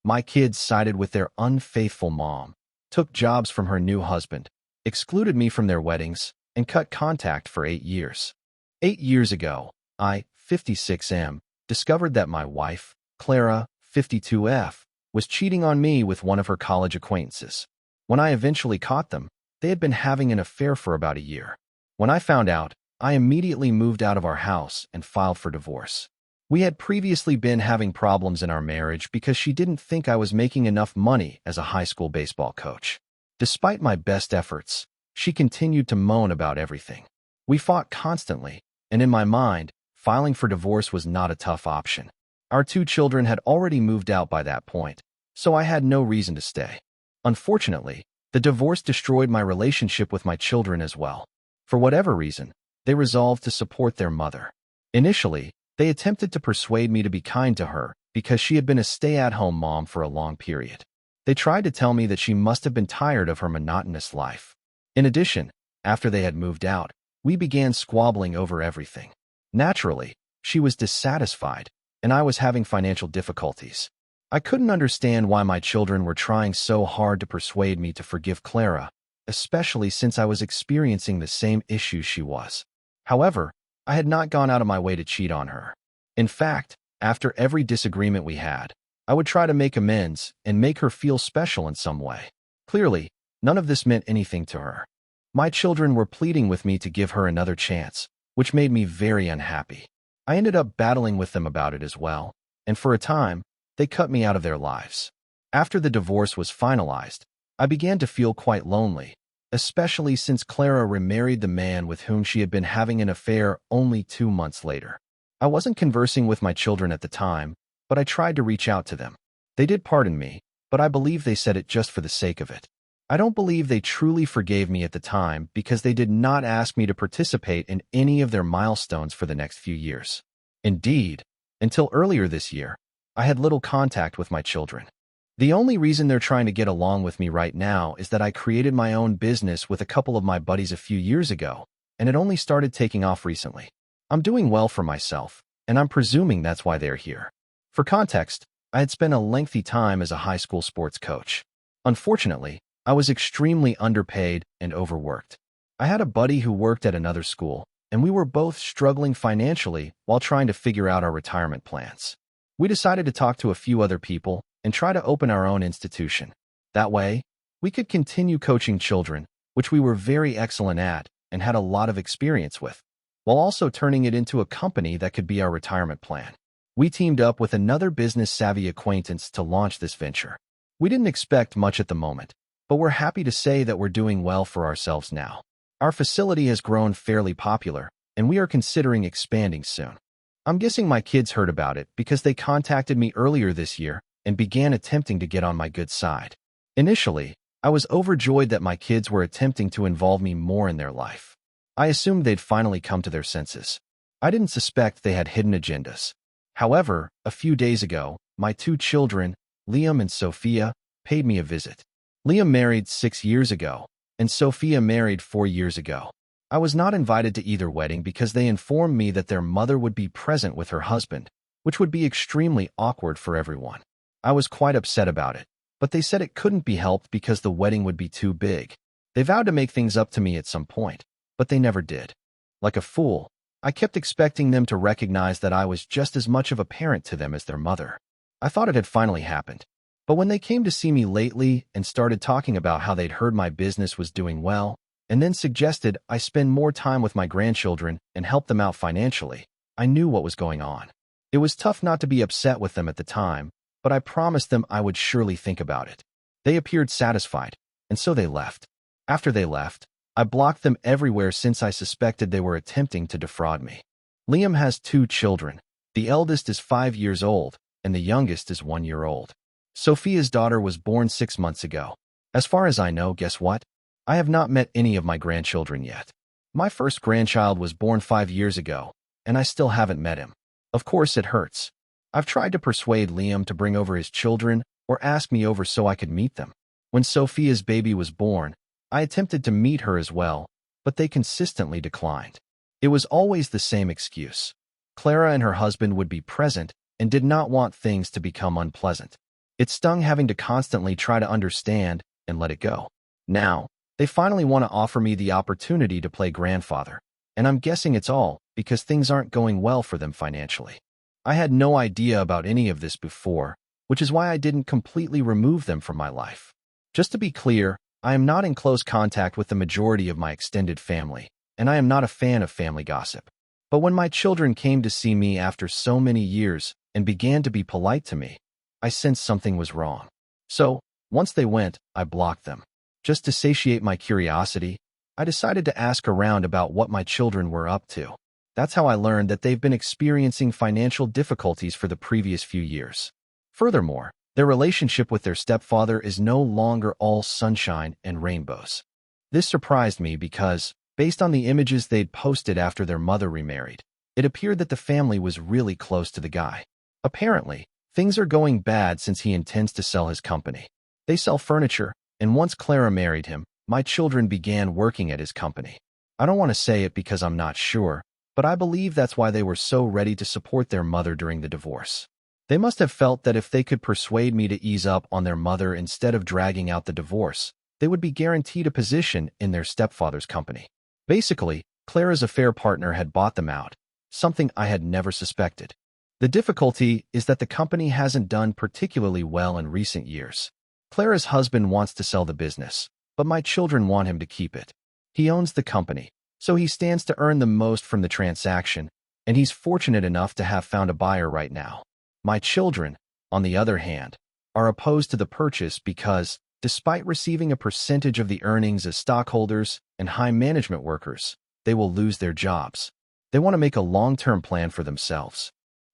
My kids sided with their unfaithful mom, took jobs from her new husband, excluded me from their weddings, and cut contact for 8 years. 8 years ago, I, 56M, discovered that my wife, Clara, 52F, was cheating on me with one of her college acquaintances. When I eventually caught them, they had been having an affair for about a year. When I found out, I immediately moved out of our house and filed for divorce. We had previously been having problems in our marriage because she didn't think I was making enough money as a high school baseball coach. Despite my best efforts, she continued to moan about everything. We fought constantly, and in my mind, filing for divorce was not a tough option. Our 2 children had already moved out by that point, so I had no reason to stay. Unfortunately, the divorce destroyed my relationship with my children as well. For whatever reason, they resolved to support their mother. Initially, they attempted to persuade me to be kind to her because she had been a stay-at-home mom for a long period. They tried to tell me that she must have been tired of her monotonous life. In addition, after they had moved out, we began squabbling over everything. Naturally, she was dissatisfied, and I was having financial difficulties. I couldn't understand why my children were trying so hard to persuade me to forgive Clara, especially since I was experiencing the same issues she was. However, I had not gone out of my way to cheat on her. In fact, after every disagreement we had, I would try to make amends and make her feel special in some way. Clearly, none of this meant anything to her. My children were pleading with me to give her another chance, which made me very unhappy. I ended up battling with them about it as well, and for a time, they cut me out of their lives. After the divorce was finalized, I began to feel quite lonely, especially since Clara remarried the man with whom she had been having an affair only 2 months later. I wasn't conversing with my children at the time, but I tried to reach out to them. They did pardon me, but I believe they said it just for the sake of it. I don't believe they truly forgave me at the time because they did not ask me to participate in any of their milestones for the next few years. Indeed, until earlier this year, I had little contact with my children. The only reason they're trying to get along with me right now is that I created my own business with a couple of my buddies a few years ago, and it only started taking off recently. I'm doing well for myself, and I'm presuming that's why they're here. For context, I had spent a lengthy time as a high school sports coach. Unfortunately, I was extremely underpaid and overworked. I had a buddy who worked at another school, and we were both struggling financially while trying to figure out our retirement plans. We decided to talk to a few other people and try to open our own institution. That way, we could continue coaching children, which we were very excellent at and had a lot of experience with, while also turning it into a company that could be our retirement plan. We teamed up with another business-savvy acquaintance to launch this venture. We didn't expect much at the moment, but we're happy to say that we're doing well for ourselves now. Our facility has grown fairly popular, and we are considering expanding soon. I'm guessing my kids heard about it because they contacted me earlier this year and began attempting to get on my good side. Initially, I was overjoyed that my kids were attempting to involve me more in their life. I assumed they'd finally come to their senses. I didn't suspect they had hidden agendas. However, a few days ago, my 2 children, Liam and Sophia, paid me a visit. Liam married 6 years ago, and Sophia married 4 years ago. I was not invited to either wedding because they informed me that their mother would be present with her husband, which would be extremely awkward for everyone. I was quite upset about it, but they said it couldn't be helped because the wedding would be too big. They vowed to make things up to me at some point, but they never did. Like a fool, I kept expecting them to recognize that I was just as much of a parent to them as their mother. I thought it had finally happened. But when they came to see me lately and started talking about how they'd heard my business was doing well, and then suggested I spend more time with my grandchildren and help them out financially, I knew what was going on. It was tough not to be upset with them at the time, but I promised them I would surely think about it. They appeared satisfied, and so they left. After they left, I blocked them everywhere since I suspected they were attempting to defraud me. Liam has 2 children. The eldest is 5 years old, and the youngest is 1 year old. Sophia's daughter was born 6 months ago. As far as I know, guess what? I have not met any of my grandchildren yet. My first grandchild was born 5 years ago, and I still haven't met him. Of course, it hurts. I've tried to persuade Liam to bring over his children or ask me over so I could meet them. When Sophia's baby was born, I attempted to meet her as well, but they consistently declined. It was always the same excuse. Clara and her husband would be present and did not want things to become unpleasant. It stung having to constantly try to understand and let it go. Now, they finally want to offer me the opportunity to play grandfather, and I'm guessing it's all because things aren't going well for them financially. I had no idea about any of this before, which is why I didn't completely remove them from my life. Just to be clear, I am not in close contact with the majority of my extended family, and I am not a fan of family gossip. But when my children came to see me after so many years and began to be polite to me, I sensed something was wrong. So, once they went, I blocked them. Just to satiate my curiosity, I decided to ask around about what my children were up to. That's how I learned that they've been experiencing financial difficulties for the previous few years. Furthermore, their relationship with their stepfather is no longer all sunshine and rainbows. This surprised me because, based on the images they'd posted after their mother remarried, it appeared that the family was really close to the guy. Apparently, things are going bad since he intends to sell his company. They sell furniture, and once Clara married him, my children began working at his company. I don't want to say it because I'm not sure, but I believe that's why they were so ready to support their mother during the divorce. They must have felt that if they could persuade me to ease up on their mother instead of dragging out the divorce, they would be guaranteed a position in their stepfather's company. Basically, Clara's affair partner had bought them out, something I had never suspected. The difficulty is that the company hasn't done particularly well in recent years. Clara's husband wants to sell the business, but my children want him to keep it. He owns the company, so he stands to earn the most from the transaction, and he's fortunate enough to have found a buyer right now. My children, on the other hand, are opposed to the purchase because, despite receiving a percentage of the earnings as stockholders and high management workers, they will lose their jobs. They want to make a long-term plan for themselves.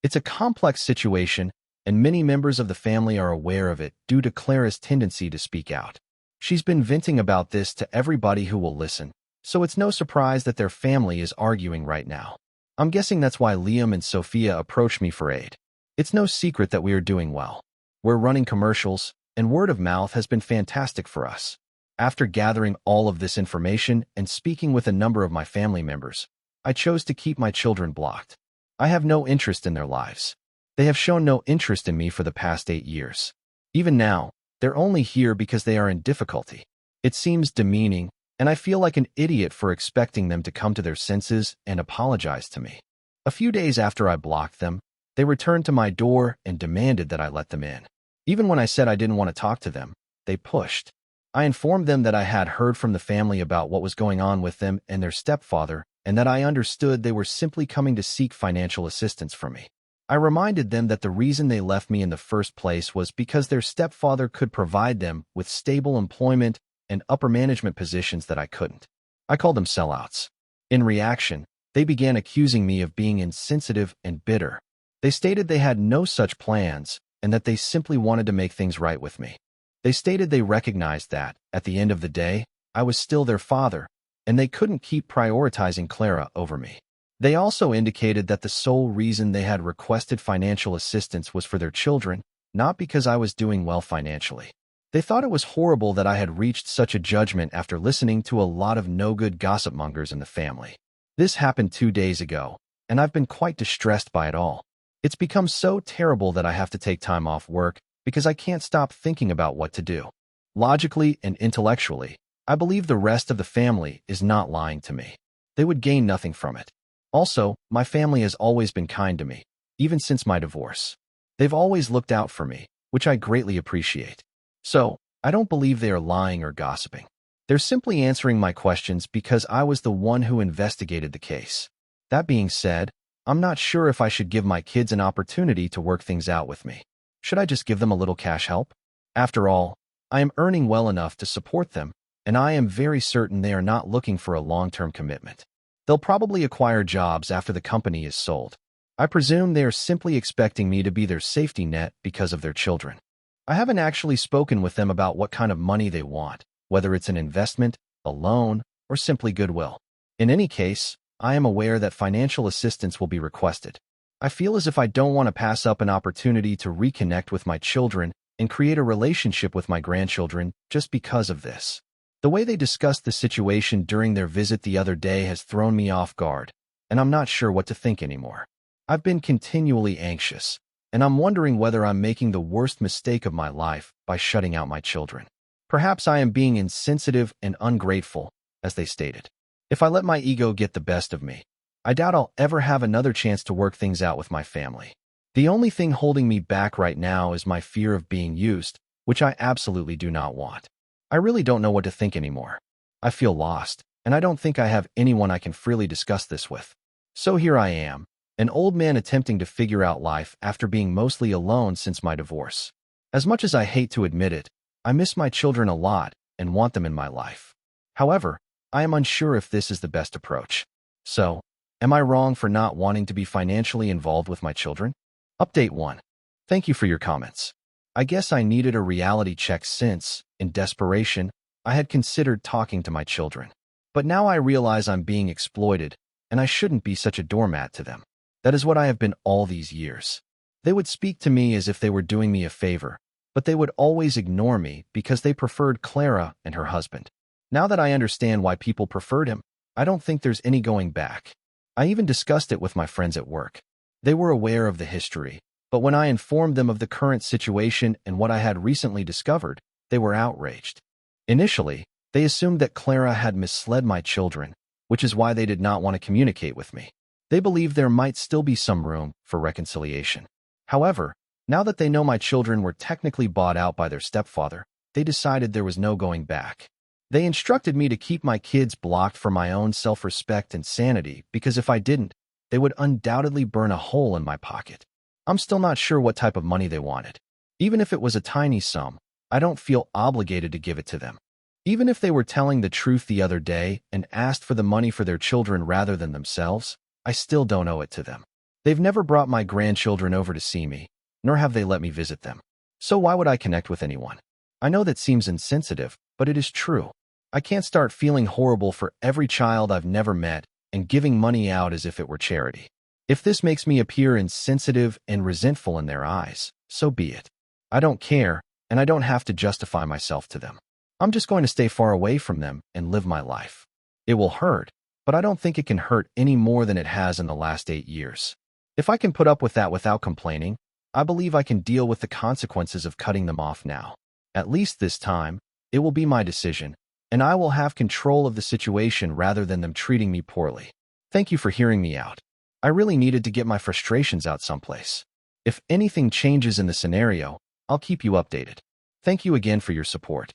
It's a complex situation, and many members of the family are aware of it due to Clara's tendency to speak out. She's been venting about this to everybody who will listen, so it's no surprise that their family is arguing right now. I'm guessing that's why Liam and Sophia approached me for aid. It's no secret that we are doing well. We're running commercials, and word of mouth has been fantastic for us. After gathering all of this information and speaking with a number of my family members, I chose to keep my children blocked. I have no interest in their lives. They have shown no interest in me for the past 8 years. Even now, they're only here because they are in difficulty. It seems demeaning, and I feel like an idiot for expecting them to come to their senses and apologize to me. A few days after I blocked them, they returned to my door and demanded that I let them in. Even when I said I didn't want to talk to them, they pushed. I informed them that I had heard from the family about what was going on with them and their stepfather, and that I understood they were simply coming to seek financial assistance from me. I reminded them that the reason they left me in the first place was because their stepfather could provide them with stable employment and upper management positions that I couldn't. I called them sellouts. In reaction, they began accusing me of being insensitive and bitter. They stated they had no such plans and that they simply wanted to make things right with me. They stated they recognized that, at the end of the day, I was still their father, and they couldn't keep prioritizing Clara over me. They also indicated that the sole reason they had requested financial assistance was for their children, not because I was doing well financially. They thought it was horrible that I had reached such a judgment after listening to a lot of no-good gossip mongers in the family. This happened 2 days ago, and I've been quite distressed by it all. It's become so terrible that I have to take time off work because I can't stop thinking about what to do. Logically and intellectually, I believe the rest of the family is not lying to me. They would gain nothing from it. Also, my family has always been kind to me, even since my divorce. They've always looked out for me, which I greatly appreciate. So, I don't believe they are lying or gossiping. They're simply answering my questions because I was the one who investigated the case. That being said, I'm not sure if I should give my kids an opportunity to work things out with me. Should I just give them a little cash help? After all, I am earning well enough to support them, and I am very certain they are not looking for a long-term commitment. They'll probably acquire jobs after the company is sold. I presume they are simply expecting me to be their safety net because of their children. I haven't actually spoken with them about what kind of money they want, whether it's an investment, a loan, or simply goodwill. In any case, I am aware that financial assistance will be requested. I feel as if I don't want to pass up an opportunity to reconnect with my children and create a relationship with my grandchildren just because of this. The way they discussed the situation during their visit the other day has thrown me off guard, and I'm not sure what to think anymore. I've been continually anxious, and I'm wondering whether I'm making the worst mistake of my life by shutting out my children. Perhaps I am being insensitive and ungrateful, as they stated. If I let my ego get the best of me, I doubt I'll ever have another chance to work things out with my family. The only thing holding me back right now is my fear of being used, which I absolutely do not want. I really don't know what to think anymore. I feel lost, and I don't think I have anyone I can freely discuss this with. So here I am, an old man attempting to figure out life after being mostly alone since my divorce. As much as I hate to admit it, I miss my children a lot and want them in my life. However, I am unsure if this is the best approach. So, am I wrong for not wanting to be financially involved with my children? Update 1. Thank you for your comments. I guess I needed a reality check since, in desperation, I had considered talking to my children. But now I realize I'm being exploited, and I shouldn't be such a doormat to them. That is what I have been all these years. They would speak to me as if they were doing me a favor, but they would always ignore me because they preferred Clara and her husband. Now that I understand why people preferred him, I don't think there's any going back. I even discussed it with my friends at work. They were aware of the history, but when I informed them of the current situation and what I had recently discovered, they were outraged. Initially, they assumed that Clara had misled my children, which is why they did not want to communicate with me. They believed there might still be some room for reconciliation. However, now that they know my children were technically bought out by their stepfather, they decided there was no going back. They instructed me to keep my kids blocked for my own self-respect and sanity because if I didn't, they would undoubtedly burn a hole in my pocket. I'm still not sure what type of money they wanted. Even if it was a tiny sum, I don't feel obligated to give it to them. Even if they were telling the truth the other day and asked for the money for their children rather than themselves, I still don't owe it to them. They've never brought my grandchildren over to see me, nor have they let me visit them. So why would I connect with anyone? I know that seems insensitive, but it is true. I can't start feeling horrible for every child I've never met and giving money out as if it were charity. If this makes me appear insensitive and resentful in their eyes, so be it. I don't care, and I don't have to justify myself to them. I'm just going to stay far away from them and live my life. It will hurt, but I don't think it can hurt any more than it has in the last 8 years. If I can put up with that without complaining, I believe I can deal with the consequences of cutting them off now. At least this time, it will be my decision, and I will have control of the situation rather than them treating me poorly. Thank you for hearing me out. I really needed to get my frustrations out someplace. If anything changes in the scenario, I'll keep you updated. Thank you again for your support.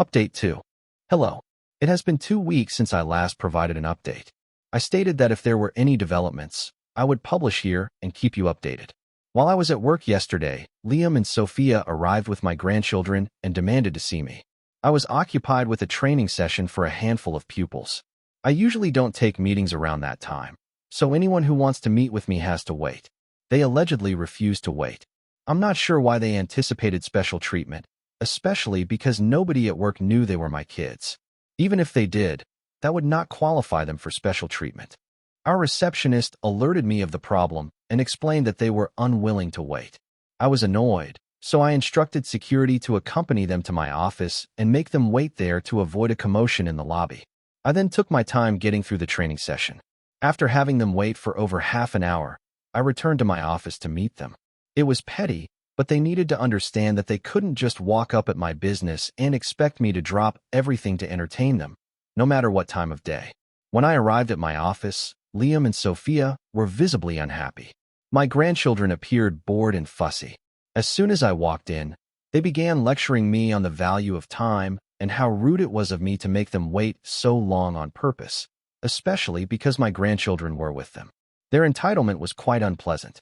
Update 2. Hello. It has been 2 weeks since I last provided an update. I stated that if there were any developments, I would publish here and keep you updated. While I was at work yesterday, Liam and Sophia arrived with my grandchildren and demanded to see me. I was occupied with a training session for a handful of pupils. I usually don't take meetings around that time, so anyone who wants to meet with me has to wait. They allegedly refused to wait. I'm not sure why they anticipated special treatment, especially because nobody at work knew they were my kids. Even if they did, that would not qualify them for special treatment. Our receptionist alerted me of the problem and explained that they were unwilling to wait. I was annoyed, so I instructed security to accompany them to my office and make them wait there to avoid a commotion in the lobby. I then took my time getting through the training session. After having them wait for over half an hour, I returned to my office to meet them. It was petty, but they needed to understand that they couldn't just walk up at my business and expect me to drop everything to entertain them, no matter what time of day. When I arrived at my office, Liam and Sophia were visibly unhappy. My grandchildren appeared bored and fussy. As soon as I walked in, they began lecturing me on the value of time and how rude it was of me to make them wait so long on purpose, especially because my grandchildren were with them. Their entitlement was quite unpleasant.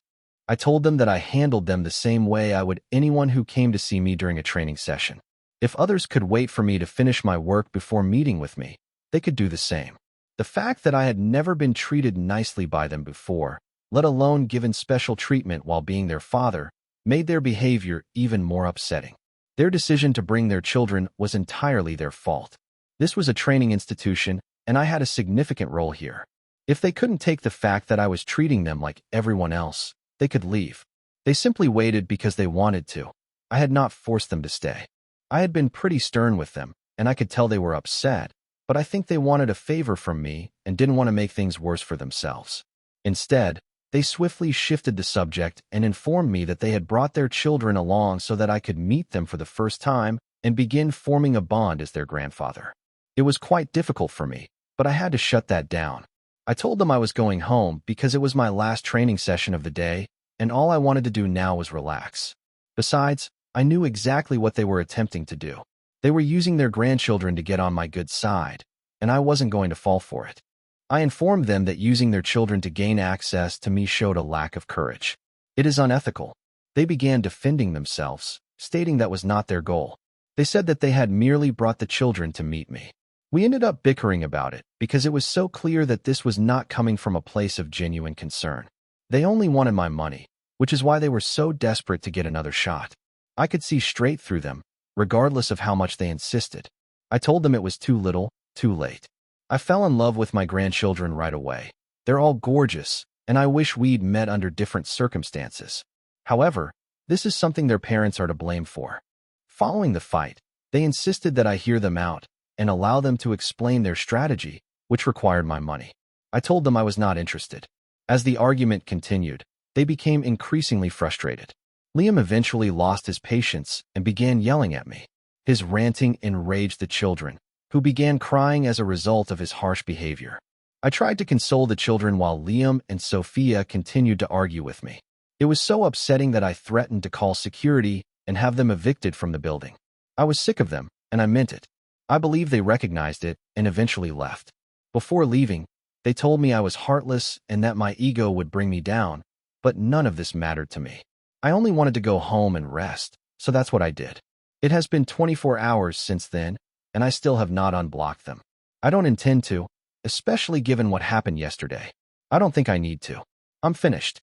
I told them that I handled them the same way I would anyone who came to see me during a training session. If others could wait for me to finish my work before meeting with me, they could do the same. The fact that I had never been treated nicely by them before, let alone given special treatment while being their father, made their behavior even more upsetting. Their decision to bring their children was entirely their fault. This was a training institution, and I had a significant role here. If they couldn't take the fact that I was treating them like everyone else, they could leave. They simply waited because they wanted to. I had not forced them to stay. I had been pretty stern with them, and I could tell they were upset, but I think they wanted a favor from me and didn't want to make things worse for themselves. Instead, They swiftly shifted the subject and informed me that they had brought their children along so that I could meet them for the first time and begin forming a bond as their grandfather. It was quite difficult for me, but I had to shut that down. I told them I was going home because it was my last training session of the day, and all I wanted to do now was relax. Besides, I knew exactly what they were attempting to do. They were using their grandchildren to get on my good side, and I wasn't going to fall for it. I informed them that using their children to gain access to me showed a lack of courage. It is unethical. They began defending themselves, stating that was not their goal. They said that they had merely brought the children to meet me. We ended up bickering about it because it was so clear that this was not coming from a place of genuine concern. They only wanted my money, which is why they were so desperate to get another shot. I could see straight through them, regardless of how much they insisted. I told them it was too little, too late. I fell in love with my grandchildren right away. They're all gorgeous, and I wish we'd met under different circumstances. However, this is something their parents are to blame for. Following the fight, they insisted that I hear them out and allow them to explain their strategy, which required my money. I told them I was not interested. As the argument continued, they became increasingly frustrated. Liam eventually lost his patience and began yelling at me. His ranting enraged the children, who began crying as a result of his harsh behavior. I tried to console the children while Liam and Sophia continued to argue with me. It was so upsetting that I threatened to call security and have them evicted from the building. I was sick of them, and I meant it. I believe they recognized it and eventually left. Before leaving, they told me I was heartless and that my ego would bring me down, but none of this mattered to me. I only wanted to go home and rest, so that's what I did. It has been 24 hours since then, and I still have not unblocked them. I don't intend to, especially given what happened yesterday. I don't think I need to. I'm finished.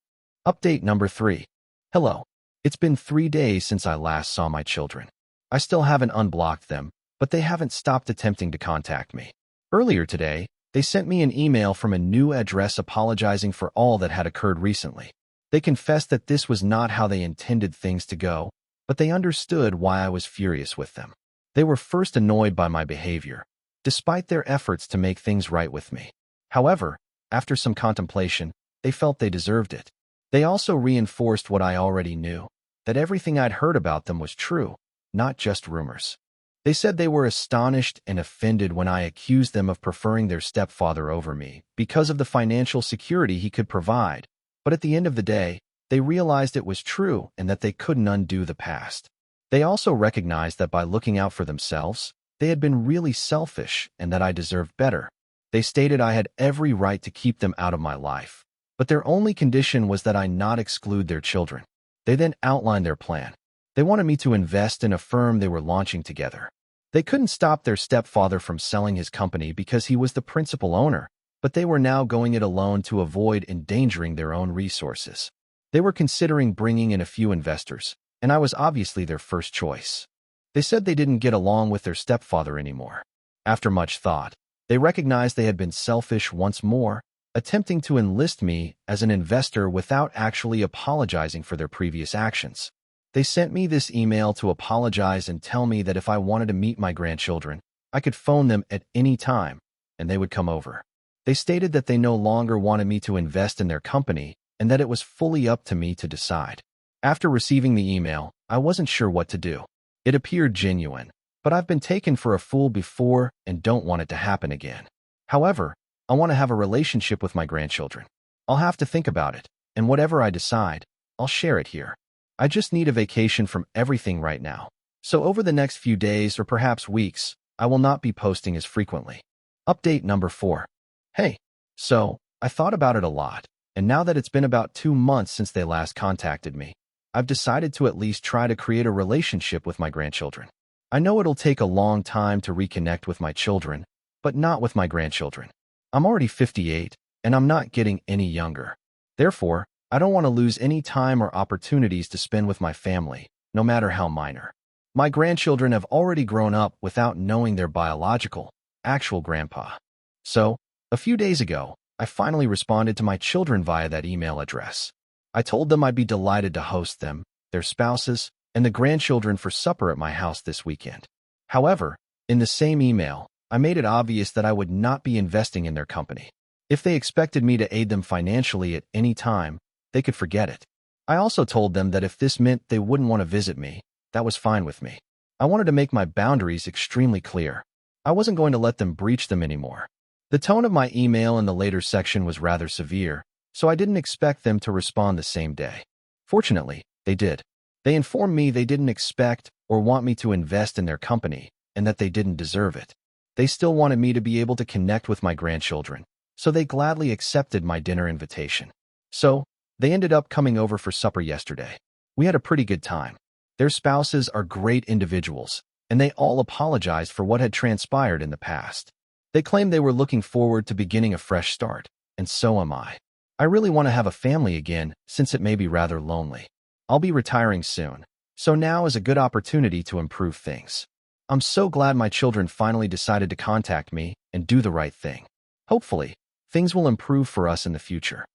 Update number 3. Hello. It's been 3 days since I last saw my children. I still haven't unblocked them, but they haven't stopped attempting to contact me. Earlier today, they sent me an email from a new address apologizing for all that had occurred recently. They confessed that this was not how they intended things to go, but they understood why I was furious with them. They were first annoyed by my behavior, despite their efforts to make things right with me. However, after some contemplation, they felt they deserved it. They also reinforced what I already knew, that everything I'd heard about them was true, not just rumors. They said they were astonished and offended when I accused them of preferring their stepfather over me because of the financial security he could provide, but at the end of the day, they realized it was true and that they couldn't undo the past. They also recognized that by looking out for themselves, they had been really selfish and that I deserved better. They stated I had every right to keep them out of my life, but their only condition was that I not exclude their children. They then outlined their plan. They wanted me to invest in a firm they were launching together. They couldn't stop their stepfather from selling his company because he was the principal owner, but they were now going it alone to avoid endangering their own resources. They were considering bringing in a few investors, and I was obviously their first choice. They said they didn't get along with their stepfather anymore. After much thought, they recognized they had been selfish once more, attempting to enlist me as an investor without actually apologizing for their previous actions. They sent me this email to apologize and tell me that if I wanted to meet my grandchildren, I could phone them at any time, and they would come over. They stated that they no longer wanted me to invest in their company and that it was fully up to me to decide. After receiving the email, I wasn't sure what to do. It appeared genuine, but I've been taken for a fool before and don't want it to happen again. However, I want to have a relationship with my grandchildren. I'll have to think about it, and whatever I decide, I'll share it here. I just need a vacation from everything right now. So over the next few days or perhaps weeks, I will not be posting as frequently. Update number 4. Hey, so I thought about it a lot, and now that it's been about 2 months since they last contacted me, I've decided to at least try to create a relationship with my grandchildren. I know it'll take a long time to reconnect with my children, but not with my grandchildren. I'm already 58, and I'm not getting any younger. Therefore, I don't want to lose any time or opportunities to spend with my family, no matter how minor. My grandchildren have already grown up without knowing their biological, actual grandpa. So, a few days ago, I finally responded to my children via that email address. I told them I'd be delighted to host them, their spouses, and the grandchildren for supper at my house this weekend. However, in the same email, I made it obvious that I would not be investing in their company. If they expected me to aid them financially at any time, they could forget it. I also told them that if this meant they wouldn't want to visit me, that was fine with me. I wanted to make my boundaries extremely clear. I wasn't going to let them breach them anymore. The tone of my email in the later section was rather severe, so I didn't expect them to respond the same day. Fortunately, they did. They informed me they didn't expect or want me to invest in their company and that they didn't deserve it. They still wanted me to be able to connect with my grandchildren, so they gladly accepted my dinner invitation. So, they ended up coming over for supper yesterday. We had a pretty good time. Their spouses are great individuals, and they all apologized for what had transpired in the past. They claimed they were looking forward to beginning a fresh start, and so am I. I really want to have a family again since it may be rather lonely. I'll be retiring soon, so now is a good opportunity to improve things. I'm so glad my children finally decided to contact me and do the right thing. Hopefully, things will improve for us in the future.